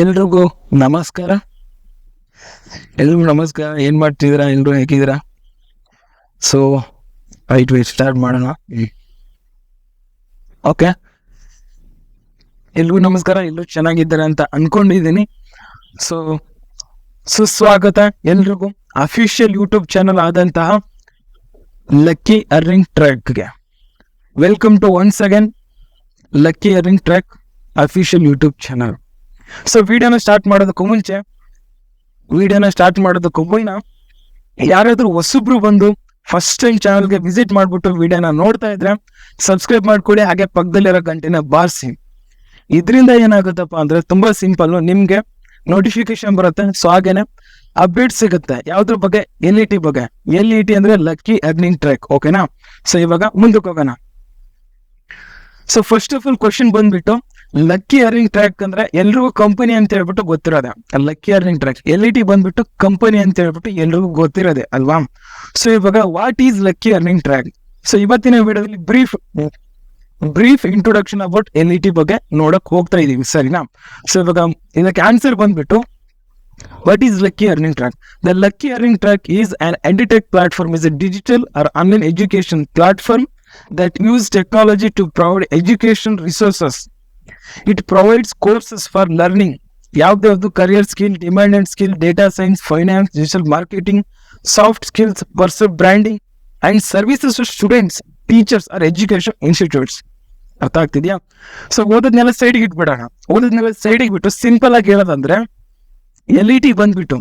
ಎಲ್ರಿಗೂ ನಮಸ್ಕಾರ. ಏನ್ ಮಾಡ್ತಿದ್ದೀರಾ? ಎಲ್ರು ಹೇಗಿದ್ದೀರಾ? ಸೊ ಸ್ಟಾರ್ಟ್ ಮಾಡೋಣ. ಓಕೆ, ಎಲ್ರಿಗೂ ನಮಸ್ಕಾರ. ಎಲ್ಲರೂ ಚೆನ್ನಾಗಿದ್ದಾರೆ ಅಂತ ಅನ್ಕೊಂಡಿದ್ದೀನಿ. ಸೊ ಸುಸ್ವಾಗತ ಎಲ್ರಿಗೂ ಅಫಿಷಿಯಲ್ ಯೂಟ್ಯೂಬ್ ಚಾನಲ್ ಆದಂತಹ ಲಕ್ಕಿ ಅರ್ನಿಂಗ್ ಟ್ರ್ಯಾಕ್ಗೆ. Welcome to once again lucky earning track official YouTube channel. So ವಿಡಿಯೋನ ಸ್ಟಾರ್ಟ್ ಮಾಡೋದಕ್ಕೂ ಮುನ್ನ ಯಾರಾದ್ರೂ ಹೊಸಬ್ರು ಬಂದು ಫಸ್ಟ್ ಟೈಮ್ ಚಾನಲ್ಗೆ ವಿಸಿಟ್ ಮಾಡ್ಬಿಟ್ಟು ವಿಡಿಯೋನ ನೋಡ್ತಾ ಇದ್ರೆ ಸಬ್ಸ್ಕ್ರೈಬ್ ಮಾಡ್ಕೊಳ್ಳಿ, ಹಾಗೆ ಪಕ್ಕದಲ್ಲಿರೋ ಗಂಟೆನ ಬಾರಿಸಿ. ಇದರಿಂದ ಏನಾಗುತ್ತಪ್ಪ ಅಂದ್ರೆ ತುಂಬಾ ಸಿಂಪಲ್, ನಿಮ್ಗೆ ನೋಟಿಫಿಕೇಶನ್ ಬರುತ್ತೆ. ಸೊ ಹಾಗೇನೆ ಅಪ್ಡೇಟ್ ಸಿಗುತ್ತೆ ಯಾವ್ದ್ರ ಬಗ್ಗೆ? LET ಬಗ್ಗೆ. LET ಅಂದ್ರೆ ಲಕ್ಕಿ ಅರ್ನಿಂಗ್ ಟ್ರ್ಯಾಕ್. ಓಕೆನಾ? ಸೊ ಇವಾಗ ಮುಂದಕ್ಕೆ ಹೋಗೋಣ. So first of all question ಬಂದ್ಬಿಟ್ಟು, ಲಕ್ಕಿ ಅರ್ನಿಂಗ್ ಟ್ರ್ಯಾಕ್ ಅಂದ್ರೆ ಎಲ್ರಿಗೂ ಕಂಪನಿ ಅಂತ ಹೇಳ್ಬಿಟ್ಟು ಗೊತ್ತಿರೋದೆ. ಲಕ್ಕಿ ಅರ್ನಿಂಗ್ ಟ್ರ್ಯಾಕ್ LET ಬಂದ್ಬಿಟ್ಟು ಕಂಪನಿ ಅಂತ ಹೇಳ್ಬಿಟ್ಟು ಎಲ್ರಿಗೂ ಗೊತ್ತಿರೋದೆ ಅಲ್ವಾ? ಸೊ ಇವಾಗ what is lucky earning track? So ಇವತ್ತಿನ ವಿಡಿಯೋದಲ್ಲಿ ಬ್ರೀಫ್ ಇಂಟ್ರೊಡಕ್ಷನ್ ಅಬೌಟ್ LET ಬಗ್ಗೆ ನೋಡಕ್ ಹೋಗ್ತಾ ಇದೀವಿ, ಸರಿನಾ? ಸೊ ಇವಾಗ ಇದಕ್ಕೆ ಆನ್ಸರ್ ಬಂದ್ಬಿಟ್ಟು, what is lucky earning track? The lucky earning track is an edtech platform, is a digital or online education platform that use technology to provide education resources. It provides courses for learning ಯಾವ್ದು career skill, demand skill, data science, finance, digital marketing, soft skills, personal branding and services to students, teachers or education institutes. ಅರ್ಥ ಆಗ್ತಿದ್ಯಾ? So ಓದೋದ್ನೆಲ್ಲ ಸೈಡ್ಗೆ ಇಟ್ಬಿಟ್ಟು simple ಆಗಿ ಹೇಳೋದಂದ್ರೆ LET ಬಂದ್ಬಿಟ್ಟು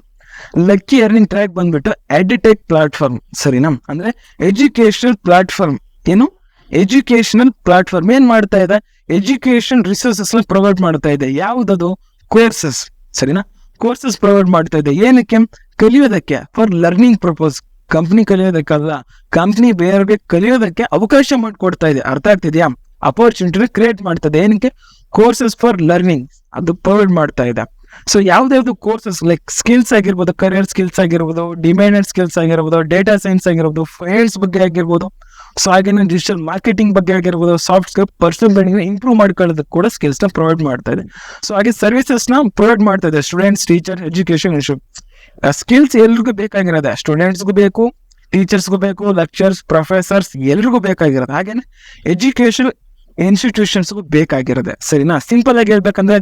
lucky earning track ಬಂದ್ಬಿಟ್ಟು edtech platform, ಸರಿನಾ? ಅಂದ್ರೆ ಎಜುಕೇಶನಲ್ ಪ್ಲಾಟ್ಫಾರ್ಮ್. ಏನು ಎಜುಕೇಶನಲ್ ಪ್ಲಾಟ್ಫಾರ್ಮ್ ಏನ್ ಮಾಡ್ತಾ ಇದೆ? ಎಜುಕೇಶನ್ ರಿಸೋರ್ಸಸ್ ಪ್ರೊವೈಡ್ ಮಾಡ್ತಾ ಇದೆ. ಯಾವ್ದದು? ಕೋರ್ಸಸ್, ಸರಿನಾ? ಕೋರ್ಸಸ್ ಪ್ರೊವೈಡ್ ಮಾಡ್ತಾ ಇದೆ. ಏನಕ್ಕೆ? ಕಲಿಯೋದಕ್ಕೆ, ಫಾರ್ ಲರ್ನಿಂಗ್ ಪರ್ಪಸ್. ಕಂಪ್ನಿ ಕಲಿಯೋದಕ್ಕಲ್ಲ, ಕಂಪ್ನಿ ಬೇರೆಯವ್ರಿಗೆ ಕಲಿಯೋದಕ್ಕೆ ಅವಕಾಶ ಮಾಡಿಕೊಡ್ತಾ ಇದೆ. ಅರ್ಥ ಆಗ್ತಿದ್ಯಾ? ಅಪರ್ಚುನಿಟಿ ಕ್ರಿಯೇಟ್ ಮಾಡ್ತದೆ. ಏನಕ್ಕೆ? ಕೋರ್ಸಸ್ ಫಾರ್ ಲರ್ನಿಂಗ್ ಅದು ಪ್ರೊವೈಡ್ ಮಾಡ್ತಾ ಇದೆ. ಸೊ ಯಾವ್ದಾವ್ದು ಕೋರ್ಸಸ್ ಲೈಕ್ ಸ್ಕಿಲ್ಸ್ ಆಗಿರ್ಬೋದು, ಕರಿಯರ್ ಸ್ಕಿಲ್ಸ್ ಆಗಿರ್ಬೋದು, ಡಿಮ್ಯಾಂಡೆಡ್ ಸ್ಕಿಲ್ಸ್ ಆಗಿರ್ಬೋದು, ಡೇಟಾ ಸೈನ್ಸ್ ಆಗಿರ್ಬೋದು, ಫೈನಾನ್ಸ್ ಬಗ್ಗೆ ಆಗಿರ್ಬೋದು, ಸೊ ಹಾಗೇನೆ ಡಿಜಿಟಲ್ ಮಾರ್ಕೆಟಿಂಗ್ ಬಗ್ಗೆ ಆಗಿರ್ಬೋದು, soft skill, personal branding improve ಮಾಡ್ಕೊಳ್ಳೋದಕ್ಕೆ ಕೂಡ ಸ್ಕಿಲ್ಸ್ ನ ಪ್ರೊವೈಡ್ ಮಾಡ್ತಾ ಇದೆ. ಸೊ ಹಾಗೆ ಸರ್ವಿಸಸ್ ನ ಪ್ರೊವೈಡ್ ಮಾಡ್ತಾ ಇದೆ. Students, teacher, education issue skills ಎಲ್ರಿಗೂ ಬೇಕಾಗಿರೋದೆ. ಸ್ಟೂಡೆಂಟ್ಸ್ಗೂ ಬೇಕು, ಟೀಚರ್ಸ್ಗೂ ಬೇಕು, ಲೆಕ್ಚರ್ಸ್, ಪ್ರೊಫೆಸರ್ಸ್ ಎಲ್ರಿಗೂ ಬೇಕಾಗಿರೋದು. ಹಾಗೇನೆ ಎಜುಕೇಶನ್ ಇನ್ಸ್ಟಿಟ್ಯೂಷನ್ಸ್ಗೂ ಬೇಕಾಗಿರೋದೆ, ಸರಿನಾ? ಸಿಂಪಲ್ ಆಗಿ ಹೇಳ್ಬೇಕಂದ್ರೆ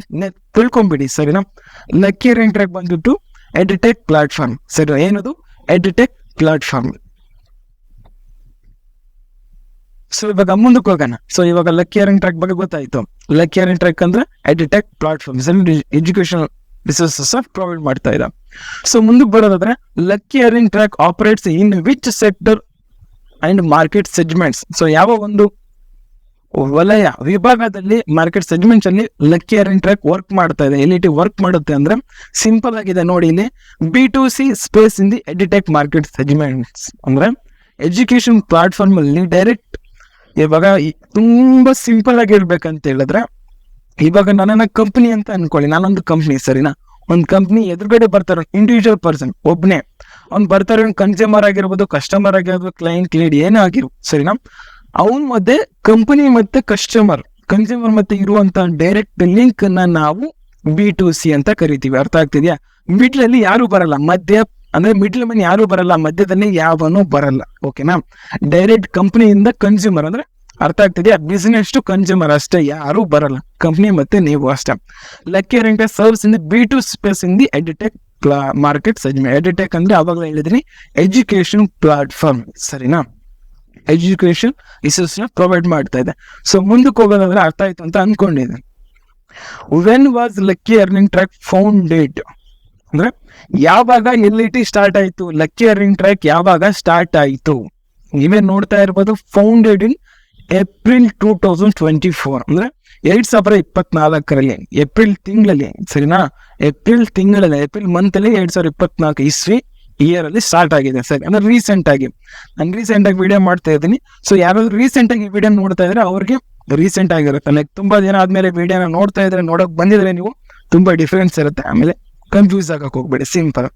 ತಿಳ್ಕೊಂಬಿಡಿ, ಸರಿನಾ? ಲಕ್ಕಿ ಅರ್ನಿಂಗ್ ಟ್ರ್ಯಾಕ್ ಬಂದ್ಬಿಟ್ಟು ಎಡ್ಟೆಕ್ ಪ್ಲಾಟ್ಫಾರ್ಮ್, ಸರಿ? ಏನದು? Edtech platform. ಸೊ ಇವಾಗ ಮುಂದಕ್ಕೆ ಹೋಗೋಣ. ಸೊ ಇವಾಗ ಲಕ್ಕಿ ಅರ್ನಿಂಗ್ ಟ್ರ್ಯಾಕ್ ಬಗ್ಗೆ ಗೊತ್ತಾಯ್ತು. ಲಕ್ಕಿ ಅರ್ನಿಂಗ್ ಟ್ರ್ಯಾಕ್ ಅಂದ್ರೆ edtech platform education resources provide ಮಾಡ್ತಾ ಇದೆ. ಸೊ ಮುಂದಕ್ಕೆ ಬರೋದಾದ್ರೆ, lucky earning track operates in which sector and market segments? So ಯಾವ ಒಂದು ವಲಯ ವಿಭಾಗದಲ್ಲಿ, ಮಾರ್ಕೆಟ್ ಸೆಗ್ಮೆಂಟ್ಸ್ ಅಲ್ಲಿ ಲಕ್ಕಿ ಅರ್ನಿಂಗ್ ಟ್ರ್ಯಾಕ್ ವರ್ಕ್ ಮಾಡ್ತಾ ಇದೆ, LET ವರ್ಕ್ ಮಾಡುತ್ತೆ ಅಂದ್ರೆ ಸಿಂಪಲ್ ಆಗಿದೆ ನೋಡಿ. ಇಲ್ಲಿ B2C space in the edtech market segments ಅಂದ್ರೆ ಎಜುಕೇಶನ್ ಪ್ಲಾಟ್ಫಾರ್ಮ್ ಅಲ್ಲಿ ಡೈರೆಕ್ಟ್. ಇವಾಗ ತುಂಬಾ ಸಿಂಪಲ್ ಆಗಿ ಇರ್ಬೇಕಂತ ಹೇಳಿದ್ರೆ, ಇವಾಗ ನನ್ನ ಕಂಪ್ನಿ ಅಂತ ಅನ್ಕೊಳ್ಳಿ. ನಾನೊಂದು ಕಂಪ್ನಿ, ಸರಿನಾ? ಒಂದು ಕಂಪ್ನಿ ಎದುರುಗಡೆ ಬರ್ತಾರೆ ಇಂಡಿವಿಜುವಲ್ ಪರ್ಸನ್, ಒಬ್ನೇ ಅವ್ನು ಬರ್ತಾರೆ. ಕನ್ಸ್ಯೂಮರ್ ಆಗಿರ್ಬೋದು, ಕಸ್ಟಮರ್ ಆಗಿರ್ಬೋದು, ಕ್ಲೈಂಟ್, ಲೀಡ್ ಏನೇ ಆಗಿರ್ಬೋದು, ಸರಿನಾ? ಅವನ್ ಮತ್ತೆ ಕಂಪನಿ ಮತ್ತೆ ಕನ್ಸ್ಯೂಮರ್ ಮತ್ತೆ ಇರುವಂತ ಡೈರೆಕ್ಟ್ ಲಿಂಕ್ ನ ನಾವು B2C ಅಂತ ಕರಿತೀವಿ. ಅರ್ಥ ಆಗ್ತಿದ್ಯಾ? ಮಿಡ್ಲಲ್ಲಿ ಯಾರು ಬರಲ್ಲ, ಅಂದ್ರೆ ಮಿಡ್ಲ್ ಮನ್ ಯಾರು ಬರಲ್ಲ, ಮಧ್ಯದಲ್ಲಿ ಯಾವನು ಬರಲ್ಲ. ಓಕೆನಾ? ಡೈರೆಕ್ಟ್ ಕಂಪನಿಯಿಂದ ಕನ್ಸ್ಯೂಮರ್ ಅಂದ್ರೆ ಅರ್ಥ ಆಗ್ತಿದ್ಯಾ? ಬಿಸಿನೆಸ್ ಟು ಕನ್ಸ್ಯೂಮರ್ ಅಷ್ಟೇ, ಯಾರು ಬರಲ್ಲ, ಕಂಪ್ನಿ ಮತ್ತೆ ನೀವು ಅಷ್ಟೇ. Lucky earning track serves in the B2C space in the edtech market segment. Edtech ಅಂದ್ರೆ ಅವಾಗಲೇ ಹೇಳಿದೀನಿ, ಎಜುಕೇಶನ್ ಪ್ಲಾಟ್ಫಾರ್ಮ್, ಸರಿನಾ? ಎಜುಕೇಶನ್ ರಿಸೋರ್ಸ್ ನ ಪ್ರೊವೈಡ್ ಮಾಡ್ತಾ ಇದೆ. ಸೊ ಮುಂದಕ್ಕೆ ಹೋಗೋದಾದ್ರೆ ಅರ್ಥ ಆಯ್ತು ಅಂತ ಅನ್ಕೊಂಡಿದ್ದೀನಿ. When was lucky earning track founded? ಅಂದ್ರೆ ಯಾವಾಗ LET ಸ್ಟಾರ್ಟ್ ಆಯ್ತು? ಲಕ್ಕಿ ಅರ್ನಿಂಗ್ ಟ್ರ್ಯಾಕ್ ಯಾವಾಗ ಸ್ಟಾರ್ಟ್ ಆಯ್ತು? ನೀವೇ ನೋಡ್ತಾ ಇರ್ಬೋದು, ಫೌಂಡೆಡ್ ಇನ್ ಏಪ್ರಿಲ್ 2024 ಅಂದ್ರೆ 2024ರಲ್ಲಿ ಏಪ್ರಿಲ್ ತಿಂಗಳಲ್ಲಿ, ಸರಿನಾ? ಏಪ್ರಿಲ್ ಮಂತ್ ಅಲ್ಲಿ 2024 ಇಸ್ವಿ ಇಯರ್ ಅಲ್ಲಿ ಸ್ಟಾರ್ಟ್ ಆಗಿದೆ, ಸರಿ? ಅಂದ್ರೆ ರೀಸೆಂಟ್ ಆಗಿ ನಾನು ವಿಡಿಯೋ ಮಾಡ್ತಾ ಇದ್ದೀನಿ. ಸೊ ಯಾರಾದ್ರೂ ರೀಸೆಂಟ್ ಆಗಿ ವಿಡಿಯೋ ನೋಡ್ತಾ ಇದ್ರೆ ಅವ್ರಿಗೆ ರೀಸೆಂಟ್ ಆಗಿರುತ್ತೆ. ಲೈಕ್ ತುಂಬಾ ದಿನ ಆದ್ಮೇಲೆ ವಿಡಿಯೋನ ನೋಡ್ತಾ ಇದ್ರೆ, ನೋಡಕ್ ಬಂದಿದ್ರೆ ನೀವು, ತುಂಬಾ ಡಿಫ್ರೆನ್ಸ್ ಇರುತ್ತೆ. ಆಮೇಲೆ ಕನ್ಫ್ಯೂಸ್ ಆಗಕ್ ಹೋಗ್ಬೇಡಿ, simple.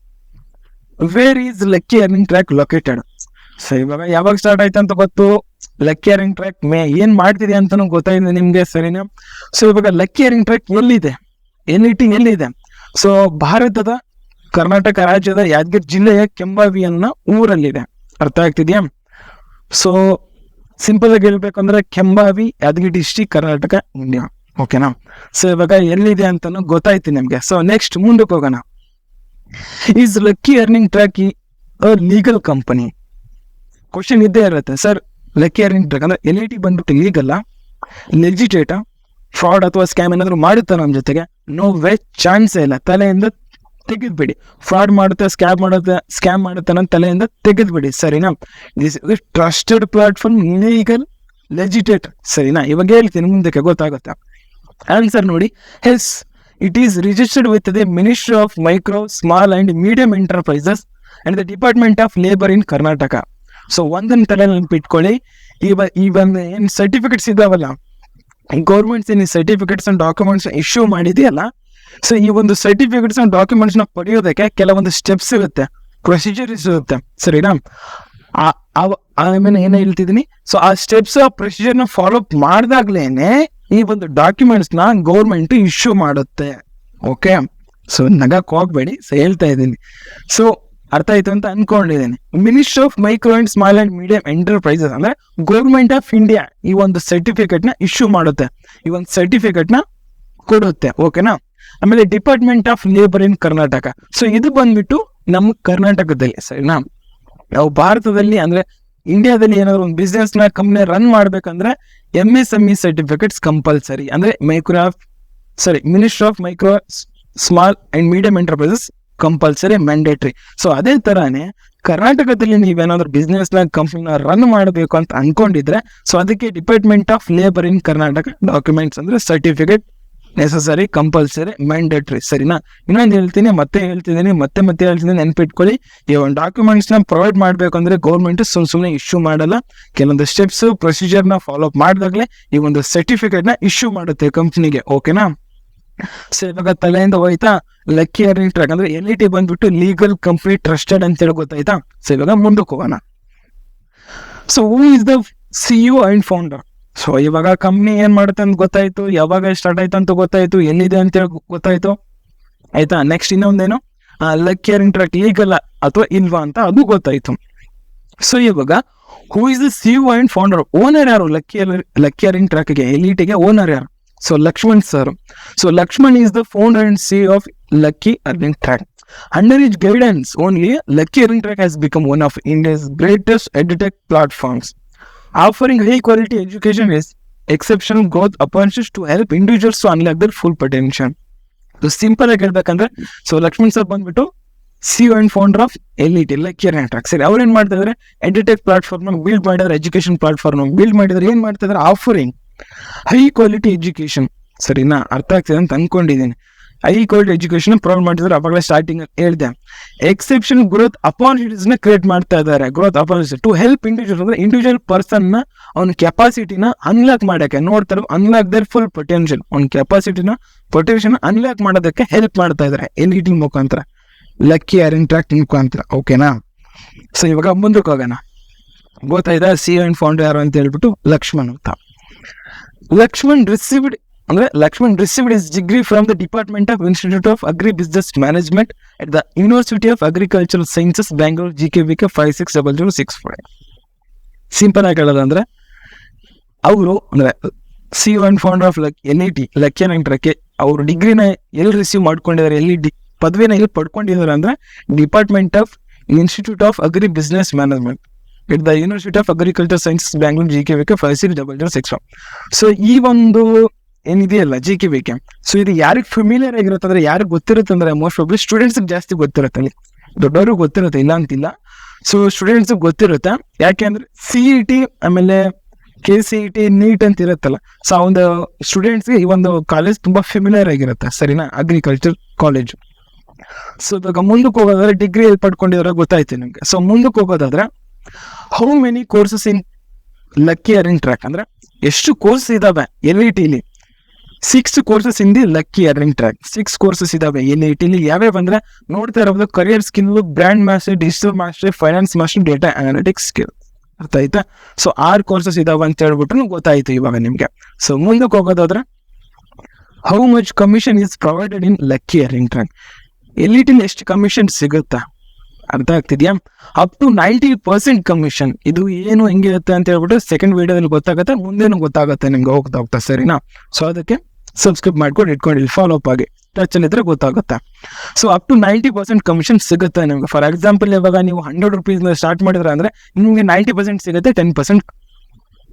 Where is lucky earning track located? So ಇವಾಗ ಯಾವಾಗ ಸ್ಟಾರ್ಟ್ ಆಯ್ತು ಅಂತ ಗೊತ್ತು. ಲಕ್ಕಿ ಅರ್ನಿಂಗ್ ಟ್ರ್ಯಾಕ್ ಏನ್ ಮಾಡ್ತಿದೆ ಅಂತಾನು ಗೊತ್ತಾಗಿದೆ ನಿಮ್ಗೆ, ಸರಿನಾ? ಸೊ ಇವಾಗ ಲಕ್ಕಿ ಅರ್ನಿಂಗ್ ಟ್ರ್ಯಾಕ್ ಎಲ್ಲಿದೆ? LET ಎಲ್ಲಿದೆ? ಸೊ ಭಾರತದ ಕರ್ನಾಟಕ ರಾಜ್ಯದ ಯಾದಗಿರಿ ಜಿಲ್ಲೆಯ ಕೆಂಬಾವಿ ಅನ್ನೋ ಊರಲ್ಲಿದೆ. ಅರ್ಥ ಆಗ್ತಿದ್ಯಾ? ಸೊ ಸಿಂಪಲ್ ಆಗಿ ಹೇಳ್ಬೇಕಂದ್ರೆ ಕೆಂಬಾವಿ, ಯಾದಗಿರಿ ಡಿಸ್ಟ್ರಿಕ್ಟ್, ಕರ್ನಾಟಕ, ಇಂಡಿಯಾ. ಓಕೆನಾ? ಸೊ ಇವಾಗ ಎಲ್ಲಿದೆ ಅಂತಾನು ಗೊತ್ತಾಯ್ತು ನಿಮ್ಗೆ. ಸೊ ನೆಕ್ಸ್ಟ್ ಮುಂದಕ್ಕೆ ಹೋಗೋಣ. Is lucky earning track a legal company? Question ಇದ್ದೇ ಇರುತ್ತೆ ಸರ್. ಲಕ್ಕಿ ಅರ್ನಿಂಗ್ ಟ್ರ್ಯಾಕ್ ಅಂದ್ರೆ LIT ಬಂದ್ಬಿಟ್ಟು ಲೀಗಲ್, ಲೆಜಿಟೇಟ್, ಫ್ರಾಡ್ ಅಥವಾ ಸ್ಕ್ಯಾಮ್ ಏನಾದ್ರು ಮಾಡುತ್ತಾ ನಮ್ಮ ಜೊತೆಗೆ? ನೋ ವೇ, ಚಾನ್ಸೇ ಇಲ್ಲ. ತಲೆಯಿಂದ ತೆಗೆದ್ಬಿಡಿ. ಫ್ರಾಡ್ ಮಾಡುತ್ತೆ, ಸ್ಕ್ಯಾಮ್ ಮಾಡುತ್ತೆ ನನ್ನ ತಲೆಯಿಂದ ತೆಗೆದ್ಬಿಡಿ, ಸರಿನಾ? This is trusted platform, legal, legitimate, ಸರಿನಾ? ಇವಾಗ ಹೇಳ್ತೀನಿ, ಮುಂದಕ್ಕೆ ಗೊತ್ತಾಗುತ್ತೆ. ಆನ್ಸರ್ ನೋಡಿ, yes, it is registered with the ministry of micro, small and medium enterprises and the department of labour in Karnataka. So ಒಂದನ್ನು ತಲೆ ನೆನಪಿಟ್ಕೊಳ್ಳಿ. ಈ ಒಂದು ಏನು ಸರ್ಟಿಫಿಕೇಟ್ಸ್ ಇದಾವಲ್ಲ, ಗೌರ್ಮೆಂಟ್ಸ್ ಏನು ಸರ್ಟಿಫಿಕೇಟ್ಸ್ ಅಂಡ್ ಡಾಕ್ಯುಮೆಂಟ್ಸ್ ಇಶ್ಯೂ ಮಾಡಿದೆಯಲ್ಲ, ಸೊ ಈ ಒಂದು ಸರ್ಟಿಫಿಕೇಟ್ಸ್ ಅಂಡ್ ಡಾಕ್ಯುಮೆಂಟ್ಸ್ ನ ಪಡೆಯೋದಕ್ಕೆ ಕೆಲವೊಂದು ಸ್ಟೆಪ್ಸ್ ಇರುತ್ತೆ, ಪ್ರೊಸೀಜರ್ಸ್ ಇರುತ್ತೆ, ಸರಿನಾ? ಆಮೇಲೆ ಏನೇ ಹೇಳ್ತಿದ್ದೀನಿ, ಸೊ ಆ ಸ್ಟೆಪ್ಸ್, ಆ ಪ್ರೊಸೀಜರ್ ನ ಫಾಲೋ ಅಪ್ ಮಾಡಿದಾಗ್ಲೇನೆ ಈ ಒಂದು ಡಾಕ್ಯುಮೆಂಟ್ಸ್ ನ ಗೌರ್ಮೆಂಟ್ ಇಶ್ಯೂ ಮಾಡುತ್ತೆ. ಓಕೆ, ಸೊ ನಗಕ್ ಹೋಗ್ಬೇಡಿ, ಸೊ ಹೇಳ್ತಾ ಇದ್ದೀನಿ. ಸೊ ಅರ್ಥ ಆಯ್ತು ಅಂತ ಅನ್ಕೊಂಡಿದ್ದೀನಿ. Ministry of micro and small and medium enterprises ಅಂದ್ರೆ ಗೌರ್ಮೆಂಟ್ ಆಫ್ ಇಂಡಿಯಾ ಈ ಒಂದು ಸರ್ಟಿಫಿಕೇಟ್ ನ ಇಶ್ಯೂ ಮಾಡುತ್ತೆ, ಈ ಒಂದು ಸರ್ಟಿಫಿಕೇಟ್ ನ ಕೊಡುತ್ತೆ. ಓಕೆನಾ? ಆಮೇಲೆ department of labour in Karnataka. So ಇದು ಬಂದ್ಬಿಟ್ಟು ನಮ್ಮ ಕರ್ನಾಟಕದಲ್ಲಿ, ಸರಿನಾ? ನಾವು ಭಾರತದಲ್ಲಿ ಅಂದ್ರೆ ಇಂಡಿಯಾದಲ್ಲಿ ಏನಾದ್ರು ಒಂದು ಬಿಸ್ನೆಸ್ ನ ಕಂಪ್ನಿ ರನ್ ಮಾಡ್ಬೇಕಂದ್ರೆ MSME ಸರ್ಟಿಫಿಕೇಟ್ಸ್ ಕಂಪಲ್ಸರಿ. ಅಂದ್ರೆ ministry of micro, small and medium enterprises compulsory, mandatory. So ಅದೇ ತರಾನೇ ಕರ್ನಾಟಕದಲ್ಲಿ ನೀವೇನಾದ್ರೂ ಬಿಸ್ನೆಸ್ ನ ಕಂಪ್ನಿನ ರನ್ ಮಾಡಬೇಕು ಅಂತ ಅನ್ಕೊಂಡಿದ್ರೆ, ಸೊ ಅದಕ್ಕೆ department of labour in Karnataka documents ಅಂದ್ರೆ ಸರ್ಟಿಫಿಕೇಟ್ ನೆಸಸರಿ, ಕಂಪಲ್ಸರಿ, ಮ್ಯಾಂಡೇಟ್ರಿ, ಸರಿನಾ? ಇನ್ನೊಂದು ಹೇಳ್ತೀನಿ, ಮತ್ತೆ ಹೇಳ್ತಿದ್ದೀನಿ, ಮತ್ತೆ ಹೇಳ್ತೀನಿ, ನೆನ್ಪಿಟ್ಕೊಳ್ಳಿ. ಈ ಒಂದು ಡಾಕ್ಯುಮೆಂಟ್ಸ್ ನ ಪ್ರೊವೈಡ್ ಮಾಡ್ಬೇಕು ಅಂದ್ರೆ ಗೌರ್ಮೆಂಟ್ ಸುಮ್ಮನೆ ಇಶ್ಯೂ ಮಾಡಲ್ಲ. ಕೆಲವೊಂದು ಸ್ಟೆಪ್ಸ್, ಪ್ರೊಸೀಜರ್ ನ ಫಾಲೋ ಅಪ್ ಮಾಡಿದಾಗಲೇ ಈ ಒಂದು ಸರ್ಟಿಫಿಕೇಟ್ ನ ಇಶ್ಯೂ ಮಾಡುತ್ತೆ ಕಂಪ್ನಿಗೆ. ಓಕೆನಾ? ಸೊ ಇವಾಗ ತಲೆಯಿಂದ ಹೋಯ್ತಾ? ಲಕ್ಕಿ ಅರ್ನಿಂಗ್ ಟ್ರ್ಯಾಕ್ ಅಂದ್ರೆ LIT ಬಂದ್ಬಿಟ್ಟು ಲೀಗಲ್ ಕಂಪ್ನಿ, ಟ್ರಸ್ಟೆಡ್ ಅಂತ ಹೇಳಿ ಗೊತ್ತಾಯ್ತಾ? ಸೊ ಇವಾಗ ಮುಂದಕ್ಕೆ ಹೋಗೋಣ. So who is the CEO and founder? So ಇವಾಗ ಕಂಪ್ನಿ ಏನ್ ಮಾಡುತ್ತೆ ಅಂತ ಗೊತ್ತಾಯ್ತು, ಯಾವಾಗ ಸ್ಟಾರ್ಟ್ ಆಯ್ತು ಅಂತ ಗೊತ್ತಾಯ್ತು, ಎಲ್ಲಿದೆ ಅಂತ ಹೇಳಿ ಗೊತ್ತಾಯ್ತು, ಆಯ್ತಾ? ನೆಕ್ಸ್ಟ್ ಇನ್ನೊಂದೇನು, ಲಕ್ಕಿ ಅರ್ನಿಂಗ್ ಟ್ರ್ಯಾಕ್ ಲೀಗಲ್ ಅಥವಾ ಇಲ್ವಾ ಅಂತ ಅದು ಗೊತ್ತಾಯ್ತು. ಸೊ ಇವಾಗ who is the CEO and founder? Owner ಯಾರು ಲಕ್ಕಿ ಅರ್ನಿಂಗ್ ಟ್ರ್ಯಾಕ್ಗೆ, LITಗೆ ಓನರ್ ಯಾರು? So Lakshman sir. So Lakshman is the founder and CEO of Lucky Earning Track. Under his guidance only, Lucky Earning Track has become one of India's greatest edtech platforms, offering high quality education with exceptional growth opportunities to help individuals to unlock their full potential. So simple ಆಗಿ ಹೇಳ್ಬೇಕಂದ್ರೆ, so Lakshman sir ಬಂದ್ಬಿಟ್ಟು CEO and founder of LIT, lucky earning track. ಸರಿ, ಅವ್ರು ಏನ್ ಮಾಡ್ತಾ ಇದಾರೆ? ಎಡ್ಯುಟೆಕ್ platform build ಮಾಡಿದಾರೆ, education platform build ಮಾಡಿದಾರೆ. ಏನ್ ಮಾಡ್ತಾ ಇದಾರೆ? ಆಫರಿಂಗ್ ಹೈ ಕ್ವಾಲಿಟಿ ಎಜುಕೇಶನ್, ಸರಿನಾ? ಅರ್ಥ ಆಗ್ತದೆ ಅಂತ ಅನ್ಕೊಂಡಿದ್ದೀನಿ. ಹೈ ಕ್ವಾಲಿಟಿ ಎಜುಕೇಶನ್ ಪ್ರೊವೈಡ್ ಮಾಡಿದ್ರೆ, ಅವಾಗಲೇ ಸ್ಟಾರ್ಟಿಂಗ್ ಹೇಳಿದೆ. ಎಕ್ಸೆಪ್ಷನ್ ಗ್ರೋತ್ ಅಪಾರ್ಚುನಿಟೀಸ್ ನ ಕ್ರಿಯೇಟ್ ಮಾಡ್ತಾ ಇದ್ದಾರೆ. Growth opportunity to help individual ಅಂದ್ರೆ ಇಂಡಿವಿಜುವಲ್ ಪರ್ಸನ್ ನ ಅವ್ನ ಕೆಪಾಸಿಟಿನ ಅನ್ಲಾಕ್ ಮಾಡಕ್ಕೆ ನೋಡ್ತಾರೆ, ಅನ್ಲಾಕ್ ದರ್ ಫುಲ್ ಪೊಟೆನ್ಷಿಯಲ್. ಅವ್ನ ಕೆಪಾಸಿಟಿನ ಪೊಟೆನ್ಷಿಯಲ್ ಅನ್ಲಾಕ್ ಮಾಡೋದಕ್ಕೆ ಹೆಲ್ಪ್ ಮಾಡ್ತಾ ಇದ್ದಾರೆ LIT ಮುಖಾಂತರ, ಲಕ್ಕಿ ಅರ್ನಿಂಗ್ ಟ್ರ್ಯಾಕ್ ಮುಖಾಂತರ. ಓಕೆನಾ? ಸೊ ಇವಾಗ ಮುಂದಕ್ಕೆ ಹೋಗೋಣ. ಗೊತ್ತಾಯ್ತಾ CEO ಅಂಡ್ ಫೌಂಡರ್ ಯಾರು ಅಂತ ಹೇಳ್ಬಿಟ್ಟು? ಲಕ್ಷ್ಮಣ್ ಅಂತ. Lakshman received his degree from the Department of Institute of Agri-Business Management at the University of Agricultural Sciences, Bangalore, GKVK 560065. Simple ಆಗಿ ಹೇಳೋದಂದ್ರೆ, ಅವರು ಅಂದ್ರೆ CEO and founder of LIT, lucky earning track, ಅವರು ಡಿಗ್ರಿನ ಎಲ್ಲಿ ರಿಸೀವ್ ಮಾಡ್ಕೊಂಡಿದ್ದಾರೆ, ಪದವಿನ ಎಲ್ಲಿ ಪಡ್ಕೊಂಡಿದ್ದಾರೆ ಅಂದ್ರೆ department of institute of agri business management it the university of agriculture sciences, Bangalore, GKVK 560065. So ಈ ಒಂದು ಏನಿದೆಯಲ್ಲ GKVK, ಸೊ ಇದು ಯಾರಿಗೆ ಫೆಮಿಲಿಯರ್ ಆಗಿರುತ್ತೆ ಅಂದ್ರೆ, ಯಾರಿಗೆ ಗೊತ್ತಿರುತ್ತೆ ಅಂದ್ರೆ ಮೋಸ್ಟ್ ಪ್ರಾಬಬ್ಲಿ ಸ್ಟೂಡೆಂಟ್ಸ್ ಜಾಸ್ತಿ ಗೊತ್ತಿರುತ್ತೆ. ಅಲ್ಲಿ ದೊಡ್ಡವ್ರಿಗೆ ಗೊತ್ತಿರುತ್ತೆ, ಇಲ್ಲ ಅಂತಿಲ್ಲ. ಸೊ ಸ್ಟೂಡೆಂಟ್ಸ್ ಗೊತ್ತಿರುತ್ತೆ. ಯಾಕೆಂದ್ರೆ CET ಆಮೇಲೆ KCET, NEET ಅಂತ ಇರುತ್ತಲ್ಲ, ಸೊ ಆ ಒಂದು ಸ್ಟೂಡೆಂಟ್ಸ್ಗೆ ಈ ಒಂದು ಕಾಲೇಜ್ ತುಂಬಾ ಫೆಮಿಲಿಯರ್ ಆಗಿರುತ್ತೆ, ಸರಿನಾ? Agriculture college. ಸೊ ಇವಾಗ ಮುಂದಕ್ಕೆ ಹೋಗೋದಾದ್ರೆ, ಡಿಗ್ರಿ ಪಡ್ಕೊಂಡಿದ್ರೆ ಗೊತ್ತಾಯ್ತು ನಿಮ್ಗೆ. ಸೊ ಮುಂದಕ್ಕೆ ಹೋಗೋದಾದ್ರೆ, how many courses in lucky earning track ಅಂದ್ರೆ ಎಷ್ಟು ಕೋರ್ಸ್ ಇದಾವೆ LITಲಿ? 6 courses in the lucky earning track. 6 courses ಇದಾವೆ LITಲಿ. ಯಾವ್ಯಾವ ಅಂದ್ರೆ ನೋಡ್ತಾ ಇರೋದು career skill, brand master, digital master, finance master, data analytics skill. ಅರ್ಥ ಆಯ್ತಾ? ಸೊ 6 ಕೋರ್ಸಸ್ ಇದಾವೆ ಅಂತ ಹೇಳ್ಬಿಟ್ಟು ಗೊತ್ತಾಯ್ತು ಇವಾಗ ನಿಮ್ಗೆ. ಸೊ ಮುಂದಕ್ಕೆ ಹೋಗೋದಾದ್ರೆ, how much commission is provided in lucky earning track. ಎಲಿಟಿಲಿ ಎಷ್ಟು ಕಮಿಷನ್ ಸಿಗುತ್ತಾ, ಅರ್ಥ ಆಗ್ತಿದ್ಯಾ? Up to 90% commission. ಇದು ಏನು ಹೆಂಗಿರುತ್ತೆ ಅಂತ ಹೇಳ್ಬಿಟ್ಟು ಸೆಕೆಂಡ್ ವಿಡಿಯೋದಲ್ಲಿ ಗೊತ್ತಾಗುತ್ತೆ, ಮುಂದೇನು ಗೊತ್ತಾಗುತ್ತೆ ನಿಮ್ಗೆ ಹೋಗ್ತಾ ಹೋಗ್ತಾ, ಸರಿನಾ? ಸೊ ಅದಕ್ಕೆ ಸಬ್ಸ್ಕ್ರೈಬ್ ಮಾಡ್ಕೊಂಡು ಇಟ್ಕೊಂಡಿಲ್ಲ, ಫಾಲೋ ಅಪ್ ಆಗಿ ಟಚ್ ಅಲ್ಲಿ ಇದ್ರೆ ಗೊತ್ತಾಗುತ್ತೆ. ಸೊ ಅಪ್ ಟು 90% ಕಮಿಷನ್ ಸಿಗುತ್ತೆ ನಿಮ್ಗೆ. ಫಾರ್ ಎಕ್ಸಾಂಪಲ್, ಇವಾಗ ನೀವು 100 rupees ಸ್ಟಾರ್ಟ್ ಮಾಡಿದ್ರೆ ಅಂದ್ರೆ ನಿಮ್ಗೆ 90% ಸಿಗುತ್ತೆ, 10%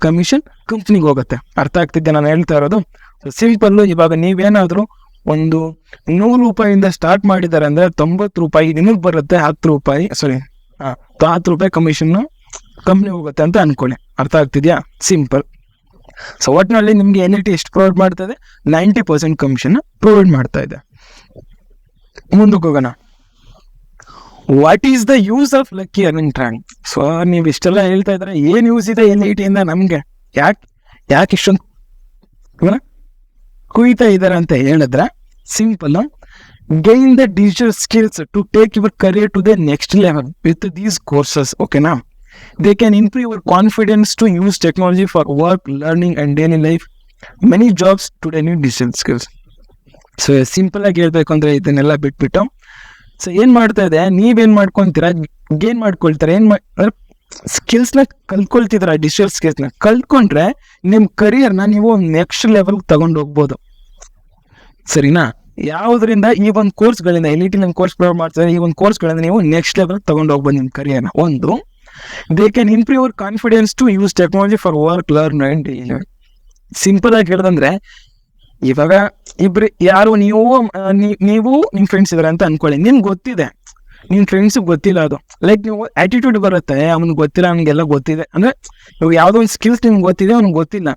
ಕಮಿಷನ್ ಕಂಪ್ನಿಗೆ ಹೋಗುತ್ತೆ. ಅರ್ಥ ಆಗ್ತಿದ್ದೆ ನಾನು ಹೇಳ್ತಾ ಇರೋದು? ಸಿಂಪಲ್. ಇವಾಗ ನೀವೇನಾದ್ರೂ ಒಂದು 100 ರೂಪಾಯಿಂದ ಸ್ಟಾರ್ಟ್ ಮಾಡಿದ್ದಾರೆ ಅಂದ್ರೆ 90 ರೂಪಾಯಿ ನಿಮಗೆ ಬರುತ್ತೆ, 10 ರೂಪಾಯಿ 10 ರೂಪಾಯಿ ಕಮಿಷನ್ ಕಂಪ್ನಿ ಹೋಗುತ್ತೆ ಅಂತ ಅನ್ಕೊಳ್ಳಿ. ಅರ್ಥ ಆಗ್ತಿದ್ಯಾ? ಸಿಂಪಲ್. ಸೊ ಒಟ್ಟಿನಲ್ಲಿ ನಿಮ್ಗೆ NIT ಎಷ್ಟು ಪ್ರೊವೈಡ್ ಮಾಡ್ತಾ ಇದೆ? 90% ಕಮಿಷನ್ ಪ್ರೊವೈಡ್ ಮಾಡ್ತಾ ಇದೆ. ಮುಂದಕ್ಕೆ ಹೋಗೋಣ. What is the use of lucky earning track? So ನೀವು ಇಷ್ಟೆಲ್ಲ ಹೇಳ್ತಾ ಇದ್ರೆ ಏನ್ ಯೂಸ್ ಇದೆ NIT ಇಂದ ನಮ್ಗೆ? ಯಾಕೆ ಇಷ್ಟೊಂದು ಕುಯ್ತಾ ಇದಾರೆ ಅಂತ ಹೇಳಿದ್ರೆ simple. Gain the digital skills to take your career to the next level with these courses. ಓಕೆನಾ? They can improve your confidence to use technology for work, learning and daily life. Many jobs today need digital skills. So simple ಆಗಿ ಹೇಳ್ಬೇಕು ಅಂದ್ರೆ ಇದನ್ನೆಲ್ಲ ಬಿಟ್ಬಿಟ್ಟು so ಏನ್ ಮಾಡ್ತಾ ಇದೆ, ನೀವೇನ್ ಮಾಡ್ಕೊಂತೀರಾ, ಗೇನ್ ಮಾಡ್ಕೊಳ್ತೀರಾ, ಸ್ಕಿಲ್ಸ್ನ ಕಲ್ತ್ಕೊಳ್ತಿದ್ರ. ಡಿಜಿಟಲ್ ಸ್ಕಿಲ್ಸ್ನ ಕಲ್ತ್ಕೊಂಡ್ರೆ ನಿಮ್ ಕರಿಯರ್ನ ನೀವು ನೆಕ್ಸ್ಟ್ ಲೆವೆಲ್ ತಗೊಂಡು ಹೋಗ್ಬೋದು, ಸರಿನಾ? ಯಾವುದರಿಂದ? ಈ ಒಂದು ಕೋರ್ಸ್ಗಳಿಂದ, NIT ನಮ್ ಕೋರ್ಸ್ ಪ್ರೊವೈಡ್ ಮಾಡ್ತಾರೆ, ಈ ಒಂದು ಕೋರ್ಸ್ಗಳಿಂದ ನೀವು ನೆಕ್ಸ್ಟ್ ಲೆವೆಲ್ ತಗೊಂಡು ಹೋಗ್ಬೋದು ನಿಮ್ ಕರಿಯರ್ನ. ಒಂದು, they can improve your confidence to use technology for work, learn and daily. Simple ಆಗಿ ಹೇಳೋದಂದ್ರೆ, ಇವಾಗ ಇಬ್ರು ಯಾರು ನೀವು ನಿಮ್ ಫ್ರೆಂಡ್ಸ್ ಇದಾರೆ ಅಂತ ಅನ್ಕೊಳ್ಳಿ. ನಿಮ್ಗೆ ಗೊತ್ತಿದೆ, ನಿಮ್ ಫ್ರೆಂಡ್ಸ್ ಗೊತ್ತಿಲ್ಲ. ಅದು ಲೈಕ್ ನೀವು ಆಟಿಟ್ಯೂಡ್ ಬರುತ್ತೆ, ಅವ್ನಿಗೆ ಗೊತ್ತಿಲ್ಲ, ಅವ್ನಿಗೆಲ್ಲ ಗೊತ್ತಿದೆ. ಅಂದ್ರೆ ಇವಾಗ ಯಾವ್ದೋ ಒಂದು ಸ್ಕಿಲ್ಸ್ ನಿಮ್ಗೆ ಗೊತ್ತಿದೆ, ಅವ್ನಿಗೆ ಗೊತ್ತಿಲ್ಲ.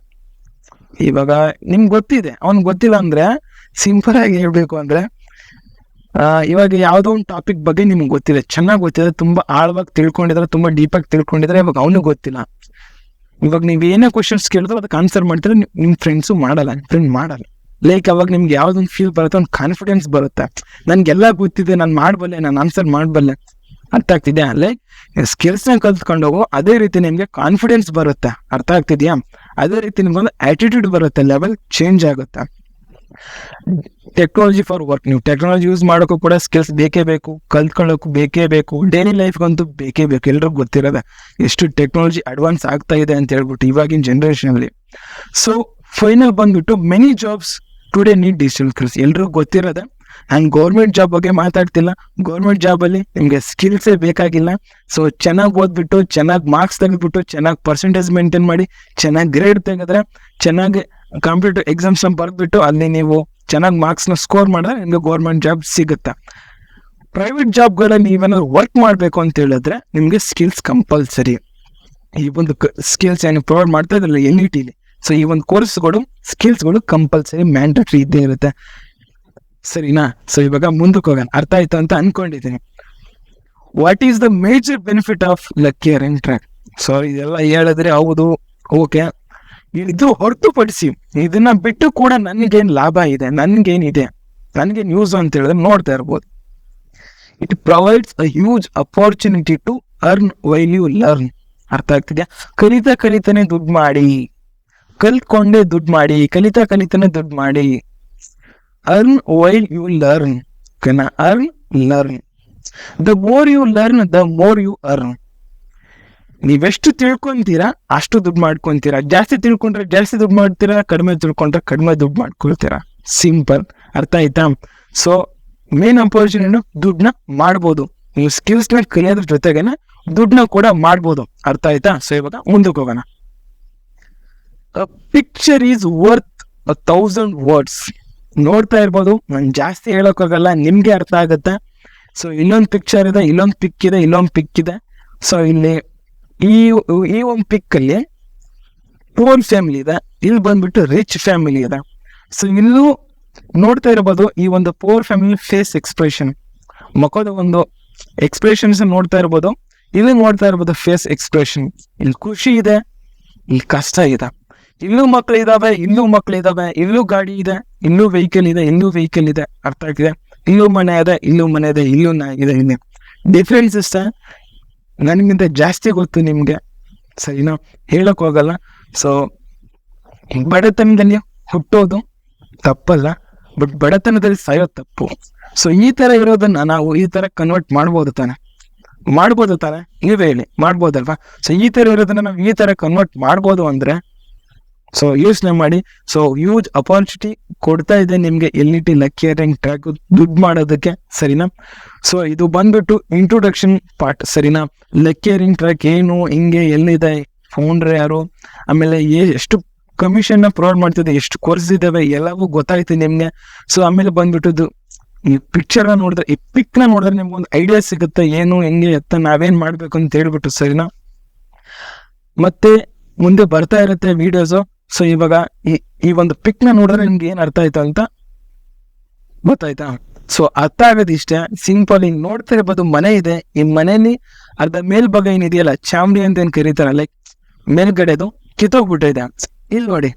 ಇವಾಗ ನಿಮ್ಗೆ ಗೊತ್ತಿದೆ, ಅವ್ನಿಗೆ ಗೊತ್ತಿಲ್ಲ ಅಂದ್ರೆ ಸಿಂಪಲ್ ಆಗಿ ಹೇಳ್ಬೇಕು ಅಂದ್ರೆ, ಇವಾಗ ಯಾವ್ದೋ ಒಂದು ಟಾಪಿಕ್ ಬಗ್ಗೆ ನಿಮ್ಗೆ ಗೊತ್ತಿದೆ, ಚೆನ್ನಾಗಿ ಗೊತ್ತಿದೆ, ತುಂಬಾ ಆಳವಾಗಿ ತಿಳ್ಕೊಂಡಿದ್ರೆ, ತುಂಬಾ ಡೀಪ್ ಆಗಿ ತಿಳ್ಕೊಂಡಿದ್ರೆ, ಇವಾಗ ಅವ್ನಿಗೆ ಗೊತ್ತಿಲ್ಲ. ಇವಾಗ ನೀವ್ ಏನೇ ಕ್ವಶನ್ಸ್ ಕೇಳಿದ್ರೆ ಅದಕ್ಕೆ ಆನ್ಸರ್ ಮಾಡ್ತಾರೆ, ನಿಮ್ ಫ್ರೆಂಡ್ಸು ಮಾಡಲ್ಲ, ನಿಮ್ ಫ್ರೆಂಡ್ ಮಾಡಲ್ಲ. ಲೈಕ್ ಅವಾಗ ನಿಮ್ಗೆ ಯಾವ್ದೊಂದು ಫೀಲ್ ಬರುತ್ತೆ, ಒಂದು ಕಾನ್ಫಿಡೆನ್ಸ್ ಬರುತ್ತೆ, ನನ್ಗೆಲ್ಲ ಗೊತ್ತಿದೆ, ನಾನು ಮಾಡಬಲ್ಲೆ, ನಾನು ಆನ್ಸರ್ ಮಾಡಬಲ್ಲೆ. ಅರ್ಥ ಆಗ್ತಿದ್ಯಾ? ಲೈಕ್ ಸ್ಕಿಲ್ಸ್ನ ಕಲ್ತ್ಕೊಂಡು ಹೋಗೋ ಅದೇ ರೀತಿ ನಿಮ್ಗೆ ಕಾನ್ಫಿಡೆನ್ಸ್ ಬರುತ್ತೆ. ಅರ್ಥ ಆಗ್ತಿದ್ಯಾ? ಅದೇ ರೀತಿ ನಿಮ್ಗೊಂದು ಆಟಿಟ್ಯೂಡ್ ಬರುತ್ತೆ, ಲೆವೆಲ್ ಚೇಂಜ್ ಆಗುತ್ತೆ. ಟೆಕ್ನಾಲಜಿ ಫಾರ್ ವರ್ಕ್, ನೀವು ಟೆಕ್ನಾಲಜಿ ಯೂಸ್ ಮಾಡೋಕ್ಕೂ ಕೂಡ ಸ್ಕಿಲ್ಸ್ ಬೇಕೇ ಬೇಕು, ಕಲ್ತ್ಕೊಳ್ಳೋಕ್ಕೂ ಬೇಕೇ ಬೇಕು, ಡೈಲಿ ಲೈಫ್ಗಂತೂ ಬೇಕೇ ಬೇಕು. ಎಲ್ರಿಗೂ ಗೊತ್ತಿರೋದೆ ಎಷ್ಟು ಟೆಕ್ನಾಲಜಿ ಅಡ್ವಾನ್ಸ್ ಆಗ್ತಾ ಇದೆ ಅಂತ ಹೇಳ್ಬಿಟ್ಟು ಇವಾಗಿನ ಜನರೇಷನ್ ಅಲ್ಲಿ. ಸೊ ಫೈನಲ್ ಬಂದ್ಬಿಟ್ಟು many jobs today need digital skills. ಎಲ್ರಿಗೂ ಗೊತ್ತಿರೋದೆ. ನಾನು ಗೌರ್ಮೆಂಟ್ ಜಾಬ್ ಬಗ್ಗೆ ಮಾತಾಡ್ತಿಲ್ಲ. ಗೌರ್ಮೆಂಟ್ ಜಾಬಲ್ಲಿ ನಿಮಗೆ ಸ್ಕಿಲ್ಸೇ ಬೇಕಾಗಿಲ್ಲ. ಸೊ ಚೆನ್ನಾಗಿ ಓದ್ಬಿಟ್ಟು, ಚೆನ್ನಾಗಿ ಮಾರ್ಕ್ಸ್ ತೆಗೆದ್ಬಿಟ್ಟು, ಚೆನ್ನಾಗಿ ಪರ್ಸೆಂಟೇಜ್ ಮೇಂಟೈನ್ ಮಾಡಿ, ಚೆನ್ನಾಗಿ ಗ್ರೇಡ್ ತೆಗೆದ್ರೆ, ಚೆನ್ನಾಗಿ ಕಾಂಪಿಟೇಟಿವ್ ಎಕ್ಸಾಮ್ಸ್ನ ಬರೆದ್ಬಿಟ್ಟು ಅಲ್ಲಿ ನೀವು ಚೆನ್ನಾಗಿ ಮಾರ್ಕ್ಸ್ನ ಸ್ಕೋರ್ ಮಾಡಿದ್ರೆ ನಿಮಗೆ ಗೌರ್ಮೆಂಟ್ ಜಾಬ್ ಸಿಗುತ್ತೆ. ಪ್ರೈವೇಟ್ ಜಾಬ್ಗಳಲ್ಲಿ ನೀವೇನಾದ್ರು ವರ್ಕ್ ಮಾಡಬೇಕು ಅಂತ ಹೇಳಿದ್ರೆ ನಿಮಗೆ ಸ್ಕಿಲ್ಸ್ ಕಂಪಲ್ಸರಿ. ಈ ಒಂದು ಸ್ಕಿಲ್ಸ್ ಏನು ಪ್ರೊವೈಡ್ ಮಾಡ್ತಾ ಇದ್ರಲ್ಲ NIT-ಲಿ, ಸೊ ಈ ಒಂದು ಕೋರ್ಸ್ಗಳು ಸ್ಕಿಲ್ಸ್ಗಳು ಕಂಪಲ್ಸರಿ ಮ್ಯಾಂಡೇಟರಿ ಇದ್ದೇ ಇರುತ್ತೆ, ಸರಿನಾ? ಸೊ ಇವಾಗ ಮುಂದಕ್ಕೆ ಹೋಗೋಣ. ಅರ್ಥ ಆಯ್ತು ಅಂತ ಅನ್ಕೊಂಡಿದ್ದೀನಿ. What is the major benefit of lucky earning track? So ಇದೆಲ್ಲ ಹೇಳಿದ್ರೆ ಹೌದು, ಓಕೆ. ಇದು ಹೊರತುಪಡಿಸಿ ಇದನ್ನ ಬಿಟ್ಟು ಕೂಡ ನನಗೇನು ಲಾಭ ಇದೆ, ನನ್ಗೇನಿದೆ, ನನ್ಗೇನು ಯೂಸ್ ಅಂತ ಹೇಳಿದ್ರೆ ನೋಡ್ತಾ ಇರ್ಬೋದು. It provides a huge opportunity to earn while you learn. ಅರ್ಥ ಆಗ್ತಿದ್ಯಾ? ಕಲಿತಾನೆ ದುಡ್ಡು ಮಾಡಿ, ಕಲ್ತ್ಕೊಂಡೇ ದುಡ್ಡು ಮಾಡಿ, ಕಲಿತಾನೆ ದುಡ್ಡು ಮಾಡಿ. Earn while you learn. Earn, learn. The more you learn, the more you earn. ನೀವೆಷ್ಟು ತಿಳ್ಕೊಂತೀರಾ ಅಷ್ಟು ದುಡ್ಡು ಮಾಡ್ಕೊಂತೀರಾ. ಜಾಸ್ತಿ ತಿಳ್ಕೊಂಡ್ರೆ ಜಾಸ್ತಿ ದುಡ್ಡು ಮಾಡ್ತೀರಾ, ಕಡಿಮೆ ತಿಳ್ಕೊಂಡ್ರೆ ಕಡಿಮೆ ದುಡ್ಡು ಮಾಡ್ಕೊಳ್ತೀರಾ. ಸಿಂಪಲ್. ಅರ್ಥ ಆಯ್ತಾ? ಸೊ ಮೇನ್ ಅಪರ್ಚುನಿಟಿ ದುಡ್ಡನ್ನ ಮಾಡ್ಬೋದು. ನೀವು ಸ್ಕಿಲ್ಸ್ನ ಕಲಿಯೋದ್ರ ಜೊತೆಗೇನೆ ದುಡ್ಡನ್ನ ಕೂಡ ಮಾಡ್ಬೋದು. ಅರ್ಥ ಆಯ್ತಾ? ಸೊ ಇವಾಗ ಮುಂದಕ್ಕೆ ಹೋಗೋಣ. Picture is worth 1000 words. ನೋಡ್ತಾ ಇರ್ಬೋದು, ನಾನು ಜಾಸ್ತಿ ಹೇಳೋಕ್ಕಾಗಲ್ಲ, ನಿಮ್ಗೆ ಅರ್ಥ ಆಗುತ್ತೆ. ಸೊ ಇಲ್ಲೊಂದು ಪಿಕ್ಚರ್ ಇದೆ, ಇಲ್ಲೊಂದು ಪಿಕ್ ಇದೆ, ಇಲ್ಲೊಂದು ಪಿಕ್ ಇದೆ. ಸೊ ಇಲ್ಲಿ ಈ ಒಂದು ಪಿಕ್ ಅಲ್ಲಿ ಪೂರ್ ಫ್ಯಾಮಿಲಿ ಇದೆ, ಇಲ್ಲಿ ಬಂದ್ಬಿಟ್ಟು ರಿಚ್ ಫ್ಯಾಮಿಲಿ ಇದೆ. ಸೊ ಇಲ್ಲೂ ನೋಡ್ತಾ ಇರ್ಬೋದು, ಈ ಒಂದು ಪೂರ್ ಫ್ಯಾಮಿಲಿ ಫೇಸ್ ಎಕ್ಸ್ಪ್ರೆಷನ್, ಮುಖದ ಒಂದು ಎಕ್ಸ್ಪ್ರೆಷನ್ಸ್ ನೋಡ್ತಾ ಇರ್ಬೋದು. ಇಲ್ಲಿ ನೋಡ್ತಾ ಇರ್ಬೋದು ಫೇಸ್ ಎಕ್ಸ್ಪ್ರೆಷನ್. ಇಲ್ಲಿ ಖುಷಿ ಇದೆ, ಇಲ್ಲಿ ಕಷ್ಟ ಇದೆ. ಇಲ್ಲೂ ಮಕ್ಳು ಇದಾವೆ, ಇಲ್ಲೂ ಮಕ್ಳು ಇದಾವೆ, ಇಲ್ಲೂ ಗಾಡಿ ಇದೆ, ಇಲ್ಲೂ ವೆಹಿಕಲ್ ಇದೆ, ಇಲ್ಲೂ ವೆಹಿಕಲ್ ಇದೆ. ಅರ್ಥ ಆಗ್ತಿದೆ? ಇಲ್ಲೂ ಮನೆ ಇದೆ, ಇಲ್ಲೂ ಮನೆ ಇದೆ, ಇಲ್ಲೂ ಇದೆ. ಇಲ್ಲಿ ಡಿಫ್ರೆನ್ಸ್ ಇಷ್ಟ, ನನಗಿಂತ ಜಾಸ್ತಿ ಗೊತ್ತು ನಿಮ್ಗೆ, ಸರಿನಾ? ಹೇಳಕ್ ಹೋಗಲ್ಲ. ಸೊ ಬಡತನದಲ್ಲಿ ಹುಟ್ಟೋದು ತಪ್ಪಲ್ಲ, ಬಟ್ ಬಡತನದಲ್ಲಿ ಸಾಯೋ ತಪ್ಪು. ಸೊ ಈ ತರ ಇರೋದನ್ನ ನಾವು ಈ ತರ ಕನ್ವರ್ಟ್ ಮಾಡ್ಬೋದು ತಾನೆ, ನೀವೇ ಹೇಳಿ, ಮಾಡ್ಬೋದಲ್ವಾ? ಸೊ ಈ ತರ ಇರೋದನ್ನ ನಾವು ಈ ತರ ಕನ್ವರ್ಟ್ ಮಾಡ್ಬೋದು ಅಂದ್ರೆ ಸೊ ಯೋಚನೆ ಮಾಡಿ. ಸೊ ಹ್ಯೂಜ್ ಅಪಾರ್ಚುನಿಟಿ ಕೊಡ್ತಾ ಇದೆ ನಿಮ್ಗೆ LET ಲಕ್ಕಿ ಅರ್ನಿಂಗ್ ಟ್ರ್ಯಾಕ್ ದುಡ್ಡು ಮಾಡೋದಕ್ಕೆ, ಸರಿನಾ? ಸೊ ಇದು ಬಂದ್ಬಿಟ್ಟು ಇಂಟ್ರೊಡಕ್ಷನ್ ಪಾರ್ಟ್, ಸರಿನಾ? ಲಕ್ಕಿ ಅರ್ನಿಂಗ್ ಟ್ರ್ಯಾಕ್ ಏನು, ಹಿಂಗೆ, ಎಲ್ಲಿದೆ, ಫೌಂಡರ್ ಯಾರು, ಆಮೇಲೆ ಎಷ್ಟು ಕಮಿಷನ್ ಪ್ರೊವೈಡ್ ಮಾಡ್ತಿದೆ, ಎಷ್ಟು ಕೋರ್ಸ್ ಇದಾವೆ, ಎಲ್ಲವೂ ಗೊತ್ತಾಯ್ತು ನಿಮ್ಗೆ. ಸೊ ಆಮೇಲೆ ಬಂದ್ಬಿಟ್ಟು ಈ ಪಿಕ್ಚರ್ ನೋಡಿದ್ರೆ, ಈ ಪಿಕ್ ನ ನೋಡಿದ್ರೆ ನಿಮ್ಗೆ ಒಂದು ಐಡಿಯಾ ಸಿಗುತ್ತೆ, ಏನು, ಹೆಂಗೆ, ಎತ್ತ ನಾವೇನ್ ಮಾಡ್ಬೇಕು ಅಂತ ಹೇಳ್ಬಿಟ್ಟು, ಸರಿನಾ? ಮತ್ತೆ ಮುಂದೆ ಬರ್ತಾ ಇರುತ್ತೆ ವಿಡಿಯೋಸ್. ಸೊ ಇವಾಗ ಈ ಒಂದು ಪಿಕ್ ನ ನೋಡಿದ್ರೆ ನಿಮ್ಗೆ ಏನ್ ಅರ್ಥ ಆಯ್ತು ಅಂತ ಗೊತ್ತಾಯ್ತಾ? ಸೊ ಅರ್ಥ ಆಗೋದು ಇಷ್ಟೇ ಸಿಂಪಲ್. ಹಿಂಗ್ ನೋಡ್ತಾ ಇರ್ಬೋದು, ಮನೆ ಇದೆ, ಈ ಮನೆಯಲ್ಲಿ ಅರ್ಧ ಮೇಲ್ಭಾಗ ಏನಿದೆಯಲ್ಲ, ಚಾಮಡಿ ಅಂತ ಏನ್ ಕರೀತಾರ, ಲೈಕ್ ಮೇಲ್ಗಡೆದು ಕಿತ್ತೋಗ್ಬಿಟ್ಟಿದೆ. ಇಲ್ಲಿ ನೋಡಿ,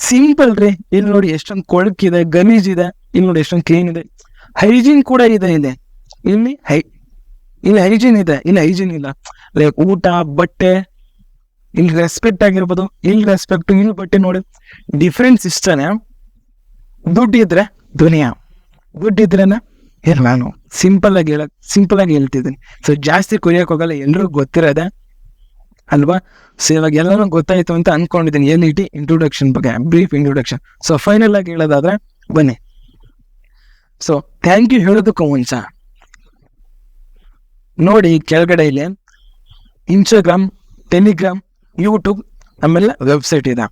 ಸಿಂಪಲ್ ರೀ. ಇಲ್ಲಿ ನೋಡಿ ಎಷ್ಟೊಂದು ಕೊಳಕಿದೆ, ಗಲೀಜ್ ಇದೆ. ಇಲ್ಲಿ ನೋಡಿ ಎಷ್ಟೊಂದು ಕ್ಲೀನ್ ಇದೆ, ಹೈಜೀನ್ ಕೂಡ ಇದೆ. ಇಲ್ಲಿ ಹೈಜೀನ್ ಇದೆ, ಇಲ್ಲಿ ಹೈಜೀನ್ ಇಲ್ಲ. ಲೈಕ್ ಊಟ, ಬಟ್ಟೆ, ಇಲ್ಲಿ ರೆಸ್ಪೆಕ್ಟ್ ಆಗಿರ್ಬೋದು, ಇಲ್ಲಿ ರೆಸ್ಪೆಕ್ಟ್, ಇಲ್ಲಿ ಬಟ್ಟೆ. ನೋಡಿ ಡಿಫ್ರೆನ್ಸ್ ಇಷ್ಟನೇ. ದುಡ್ಡಿದ್ರೆ ದುನಿಯಾ, ದುಡ್ಡಿದ್ರೇನ ನಾನು ಸಿಂಪಲ್ ಆಗಿ ಹೇಳ್ತಿದ್ದೀನಿ. ಸೊ ಜಾಸ್ತಿ ಕುರಿಯಕ್ ಹೋಗಲ್ಲ, ಎಲ್ರಿಗೂ ಗೊತ್ತಿರೋದೆ ಅಲ್ವಾ? ಸೊ ಇವಾಗ ಎಲ್ಲರೂ ಗೊತ್ತಾಯ್ತು ಅಂತ ಅನ್ಕೊಂಡಿದ್ದೀನಿ LET ಇಂಟ್ರೊಡಕ್ಷನ್ ಬಗ್ಗೆ, ಬ್ರೀಫ್ ಇಂಟ್ರೊಡಕ್ಷನ್. ಸೊ ಫೈನಲ್ ಆಗಿ ಹೇಳೋದಾದ್ರೆ ಬನ್ನಿ. ಸೊ ಥ್ಯಾಂಕ್ ಯು ಹೇಳೋದಕ್ಕೂ ಮುಂಚೆ ನೋಡಿ, ಕೆಳಗಡೆ ಇಲ್ಲಿ ಇನ್ಸ್ಟಾಗ್ರಾಮ್, ಟೆಲಿಗ್ರಾಮ್, ಯೂಟ್ಯೂಬ್, ಆಮೇಲೆ ವೆಬ್ಸೈಟ್ ಇದೆ.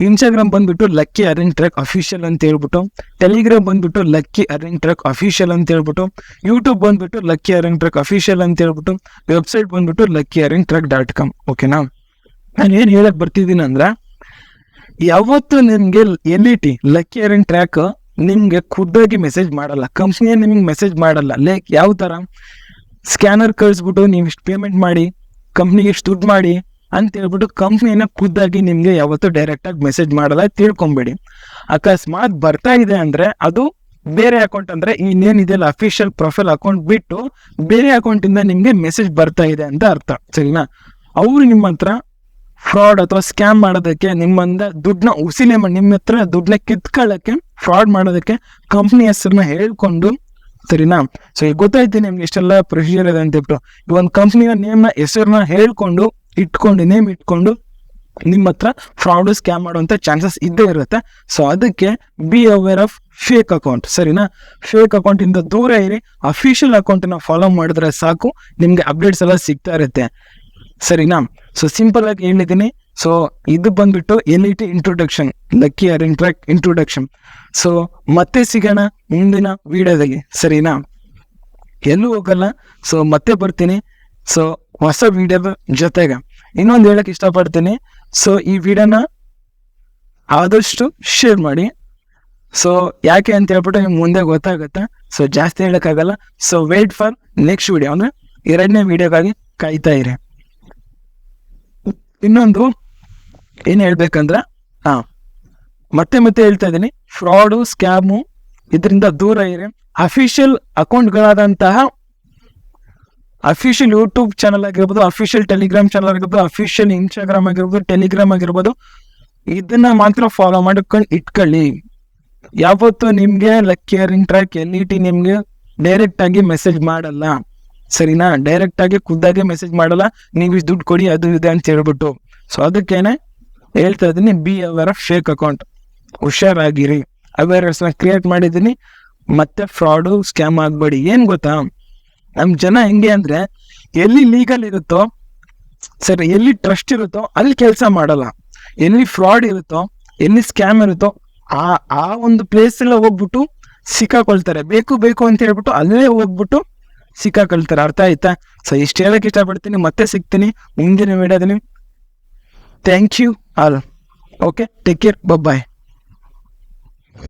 ಇನ್ಸ್ಟಾಗ್ರಾಮ್ ಬಂದ್ಬಿಟ್ಟು ಲಕ್ಕಿ ಅರ್ನಿಂಗ್ ಟ್ರ್ಯಾಕ್ ಅಫಿಷಿಯಲ್ ಅಂತ ಹೇಳ್ಬಿಟ್ಟು, ಟೆಲಿಗ್ರಾಮ್ ಬಂದ್ಬಿಟ್ಟು ಲಕ್ಕಿ ಅರ್ನಿಂಗ್ ಟ್ರ್ಯಾಕ್ ಅಫಿಷಿಯಲ್ ಅಂತ ಹೇಳ್ಬಿಟ್ಟು, ಯೂಟ್ಯೂಬ್ ಬಂದ್ಬಿಟ್ಟು ಲಕ್ಕಿ ಅರ್ನಿಂಗ್ ಟ್ರ್ಯಾಕ್ ಅಫಿಷಿಯಲ್ ಅಂತ ಹೇಳ್ಬಿಟ್ಟು, ವೆಬ್ಸೈಟ್ ಬಂದ್ಬಿಟ್ಟು luckyarningtrack.com. ಓಕೆನಾ? ನಾನು ಏನ್ ಹೇಳಕ್ ಬರ್ತಿದ್ದೀನಿ ಅಂದ್ರೆ, ಯಾವತ್ತು ನಿಮ್ಗೆ LET ಲಕ್ಕಿ ಅರ್ನಿಂಗ್ ಟ್ರ್ಯಾಕ್ ನಿಮ್ಗೆ ಖುದ್ದಾಗಿ ಮೆಸೇಜ್ ಮಾಡಲ್ಲ, ಕಂಪ್ನಿಯೇ ನಿಮ್ಗೆ ಮೆಸೇಜ್ ಮಾಡಲ್ಲ. ಲೈಕ್ ಯಾವ ತರ ಸ್ಕ್ಯಾನರ್ ಕಳಿಸ್ಬಿಟ್ಟು ನೀವು ಇಷ್ಟು ಪೇಮೆಂಟ್ ಮಾಡಿ, ಕಂಪ್ನಿಗೆ ಇಷ್ಟು ದುಡ್ಡು ಮಾಡಿ ಅಂತ ಹೇಳ್ಬಿಟ್ಟು ಕಂಪ್ನಿನ ಖುದ್ದಾಗಿ ನಿಮ್ಗೆ ಯಾವತ್ತು ಡೈರೆಕ್ಟ್ ಆಗಿ ಮೆಸೇಜ್ ಮಾಡಲ್ಲ, ತಿಳ್ಕೊಂಬೇಡಿ. ಅಕಸ್ಮಾತ್ ಬರ್ತಾ ಇದೆ ಅಂದ್ರೆ ಅದು ಬೇರೆ ಅಕೌಂಟ್, ಅಂದ್ರೆ ಇನ್ನೇನಿದೆಯಲ್ಲ ಅಫಿಷಿಯಲ್ ಪ್ರೊಫೈಲ್ ಅಕೌಂಟ್ ಬಿಟ್ಟು ಬೇರೆ ಅಕೌಂಟ್ ಇಂದ ನಿಮ್ಗೆ ಮೆಸೇಜ್ ಬರ್ತಾ ಇದೆ ಅಂತ ಅರ್ಥ, ಸರಿನಾ? ಅವ್ರು ನಿಮ್ಮ ಹತ್ರ ಫ್ರಾಡ್ ಅಥವಾ ಸ್ಕ್ಯಾಮ್ ಮಾಡೋದಕ್ಕೆ, ನಿಮ್ಮಂದ ದುಡ್ಡನ್ನ ಉಸಿಲೆ ಮಾಡಿ ನಿಮ್ಮ ಹತ್ರ ದುಡ್ಡನ್ನ ಕಿತ್ಕೊಳ್ಳಕ್ಕೆ, ಫ್ರಾಡ್ ಮಾಡೋದಕ್ಕೆ ಕಂಪ್ನಿ ಹೆಸರನ್ನ ಹೇಳ್ಕೊಂಡು, ಸರಿನಾ? ಸೊ ಈಗ ಗೊತ್ತಾಯ್ತು ನಿಮ್ಗೆ ಎಷ್ಟೆಲ್ಲ ಪ್ರೊಸೀಜರ್ ಇದೆ ಅಂತ ಹೇಳ್ಬಿಟ್ಟು. ಈ ಒಂದು ಕಂಪ್ನಿಯ ನೇಮ್ನ ಹೆಸರನ್ನ ಹೇಳ್ಕೊಂಡು ನೇಮ್ ಇಟ್ಕೊಂಡು ನಿಮ್ಮ ಹತ್ರ ಫ್ರಾಡ್ ಸ್ಕ್ಯಾಮ್ ಮಾಡುವಂತ ಚಾನ್ಸಸ್ ಇದ್ದೇ ಇರುತ್ತೆ. ಸೊ ಅದಕ್ಕೆ B aware of fake account, ಸರಿನಾ? ಫೇಕ್ ಅಕೌಂಟ್ ಇಂದ ದೂರ ಇರಿ. ಅಫಿಷಿಯಲ್ ಅಕೌಂಟ್ ನ ಫಾಲೋ ಮಾಡಿದ್ರೆ ಸಾಕು, ನಿಮ್ಗೆ ಅಪ್ಡೇಟ್ಸ್ ಎಲ್ಲ ಸಿಗ್ತಾ ಇರುತ್ತೆ, ಸರಿನಾ? ಸೊ ಸಿಂಪಲ್ ಆಗಿ ಹೇಳಿದ್ದೀನಿ. ಸೊ ಇದು ಬಂದ್ಬಿಟ್ಟು LET introduction, lucky earning track introduction. So ಮತ್ತೆ ಸಿಗೋಣ ಮುಂದಿನ ವಿಡಿಯೋದಲ್ಲಿ, ಸರಿನಾ? ಎಲ್ಲೂ ಹೋಗಲ್ಲ. ಸೊ ಮತ್ತೆ ಬರ್ತೀನಿ. ಸೊ ಹೊಸ ವಿಡಿಯೋದ ಜೊತೆಗೆ ಇನ್ನೊಂದು ಹೇಳಕ್ ಇಷ್ಟಪಡ್ತೀನಿ. ಸೊ ಈ ವಿಡಿಯೋನ ಆದಷ್ಟು ಶೇರ್ ಮಾಡಿ. ಸೊ ಯಾಕೆ ಅಂತ ಹೇಳ್ಬಿಟ್ಟು ನಿಮ್ಗೆ ಮುಂದೆ ಗೊತ್ತಾಗುತ್ತೆ. ಸೊ ಜಾಸ್ತಿ ಹೇಳಕ್ಕಾಗಲ್ಲ. So wait for next video, ಅಂದ್ರೆ 2ನೇ ವಿಡಿಯೋಗಾಗಿ ಕಾಯ್ತಾ ಇರಿ. ಇನ್ನೊಂದು ಏನ್ ಹೇಳ್ಬೇಕಂದ್ರೆ, ಮತ್ತೆ ಹೇಳ್ತಾ ಇದ್ದೀನಿ, ಫ್ರಾಡು, ಸ್ಕ್ಯಾಮು ಇದರಿಂದ ದೂರ ಇರಿ. ಅಫಿಷಿಯಲ್ ಅಕೌಂಟ್ಗಳಾದಂತಹ ಅಫಿಷಿಯಲ್ ಯೂಟ್ಯೂಬ್ ಚಾನಲ್ ಆಗಿರ್ಬೋದು, ಅಫಿಷಿಯಲ್ ಟೆಲಿಗ್ರಾಮ್ ಚಾನಲ್ ಆಗಿರ್ಬೋದು, ಅಫಿಷಿಯಲ್ ಇನ್ಸ್ಟಾಗ್ರಾಮ್ ಆಗಿರ್ಬೋದು, ಟೆಲಿಗ್ರಾಮ್ ಆಗಿರ್ಬೋದು, ಇದನ್ನ ಮಾತ್ರ ಫಾಲೋ ಮಾಡ್ಕೊಂಡು ಇಟ್ಕೊಳ್ಳಿ. ಯಾವತ್ತು ನಿಮ್ಗೆ ಲಕ್ಕಿ ಅರ್ನಿಂಗ್ ಟ್ರ್ಯಾಕ್ LET ನಿಮ್ಗೆ ಡೈರೆಕ್ಟ್ ಆಗಿ ಮೆಸೇಜ್ ಮಾಡಲ್ಲ, ಸರಿನಾ? ಡೈರೆಕ್ಟ್ ಆಗಿ ಖುದ್ದಾಗಿ ಮೆಸೇಜ್ ಮಾಡಲ್ಲ, ನೀವು ಇಷ್ಟು ದುಡ್ಡು ಕೊಡಿ ಅದು ಇದೆ ಅಂತ ಹೇಳ್ಬಿಟ್ಟು. ಸೊ ಅದಕ್ಕೇನೆ ಹೇಳ್ತಾ ಇದ್ದೀನಿ, be aware of fake account, ಹುಷಾರಾಗಿರಿ. ಅವೇರ್ನೆಸ್ ಕ್ರಿಯೇಟ್ ಮಾಡಿದ್ದೀನಿ. ಮತ್ತೆ ಫ್ರಾಡು, ಸ್ಕ್ಯಾಮ್ ಆಗ್ಬೇಡಿ. ಏನ್ ಗೊತ್ತಾ, ನಮ್ ಜನ ಹೆಂಗೆ ಅಂದ್ರೆ, ಎಲ್ಲಿ ಲೀಗಲ್ ಇರುತ್ತೋ, ಸರಿ, ಎಲ್ಲಿ ಟ್ರಸ್ಟ್ ಇರುತ್ತೋ ಅಲ್ಲಿ ಕೆಲಸ ಮಾಡಲ್ಲ. ಎಲ್ಲಿ ಫ್ರಾಡ್ ಇರುತ್ತೋ, ಎಲ್ಲಿ ಸ್ಕ್ಯಾಮ್ ಇರುತ್ತೋ ಆ ಒಂದು ಪ್ಲೇಸ್ ಎಲ್ಲ ಹೋಗ್ಬಿಟ್ಟು ಸಿಕ್ಕಾಕೊಳ್ತಾರೆ. ಬೇಕು ಅಂತ ಹೇಳ್ಬಿಟ್ಟು ಅಲ್ಲೇ ಹೋಗ್ಬಿಟ್ಟು ಸಿಕ್ಕಾಕೊಳ್ತಾರೆ. ಅರ್ಥ ಆಯ್ತಾ? ಸೊ ಇಷ್ಟು ಹೇಳಕ್ ಇಷ್ಟಪಡ್ತೀನಿ. ಮತ್ತೆ ಸಿಗ್ತೀನಿ ಮುಂದಿನ ವಿಡಿಯೋದಲ್ಲಿ. Thank you all. Okay, take care, bye.